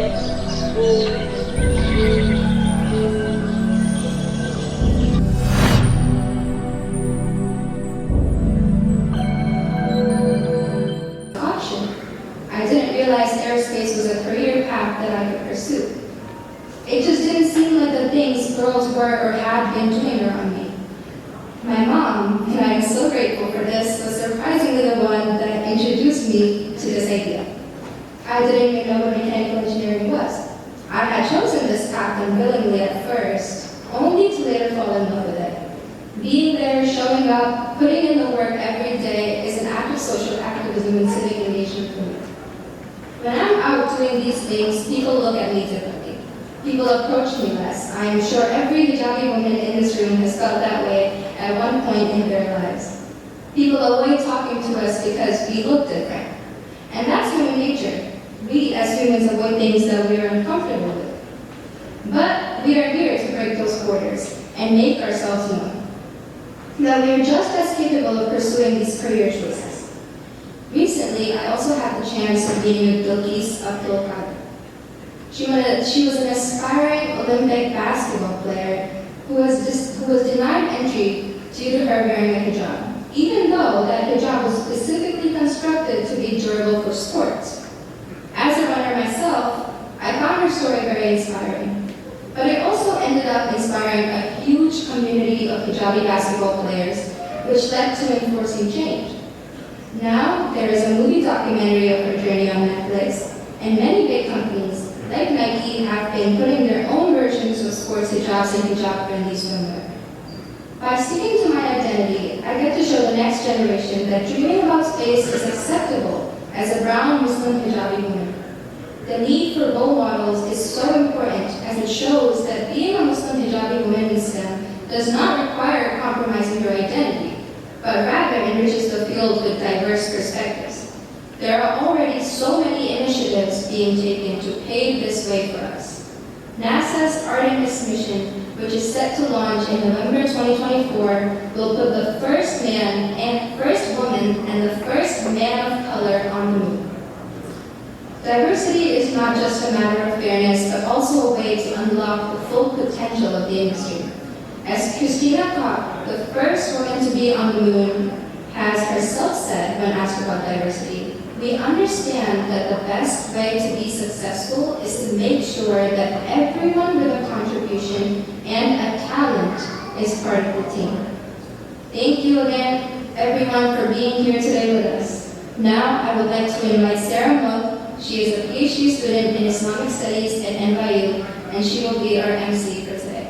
I didn't realize aerospace was a career path that I could pursue. It just didn't seem like the things girls were or had been doing around me. My mom, and I am so grateful for this, was surprisingly the one that introduced me to this idea. I didn't even know what mechanical engineering was. I had chosen this path unwillingly at first, only to later fall in love with it. Being there, showing up, putting in the work every day is an act of social activism and civic engagement for me. When I'm out doing these things, people look at me differently. People approach me less. I am sure every hijabi woman in this room has felt that way at one point in their lives. People avoid talking to us because we look different. And that's human nature. We as humans avoid things that we are uncomfortable with. But we are here to break those borders and make ourselves known. That we are just as capable of pursuing these career choices. Recently, I also had the chance of meeting with Bilkis Abdul-Qadir. She was an aspiring Olympic basketball player who was denied entry due to her wearing a hijab, even though that hijab was specifically constructed to be durable for sports. As a runner myself, I found her story very inspiring. But it also ended up inspiring a huge community of hijabi basketball players, which led to enforcing change. Now, there is a movie documentary of her journey on Netflix, and many big companies, like Nike, have been putting their own versions of sports hijabs and hijab-friendly swimwear. By sticking to my identity, I get to show the next generation that dreaming about space is acceptable as a brown Muslim hijabi woman. The need for role models is so important as it shows that being a Muslim hijabi woman in STEM does not require compromising your identity, but rather enriches the field with diverse perspectives. There are already so many initiatives being taken to pave this way for us. NASA's Artemis mission, which is set to launch in November 2024, will put the first man and first woman and the first man of color on the moon. Diversity is not just a matter of fairness, but also a way to unlock the full potential of the industry. As Christina Koch, the first woman to be on the moon, has herself said when asked about diversity, we understand that the best way to be successful is to make sure that everyone with a contribution and a talent is part of the team. Thank you again, everyone, for being here today with us. Now, I would like to invite Sarah Mook. She is a PhD student in Islamic Studies at NYU, and she will be our MC for today.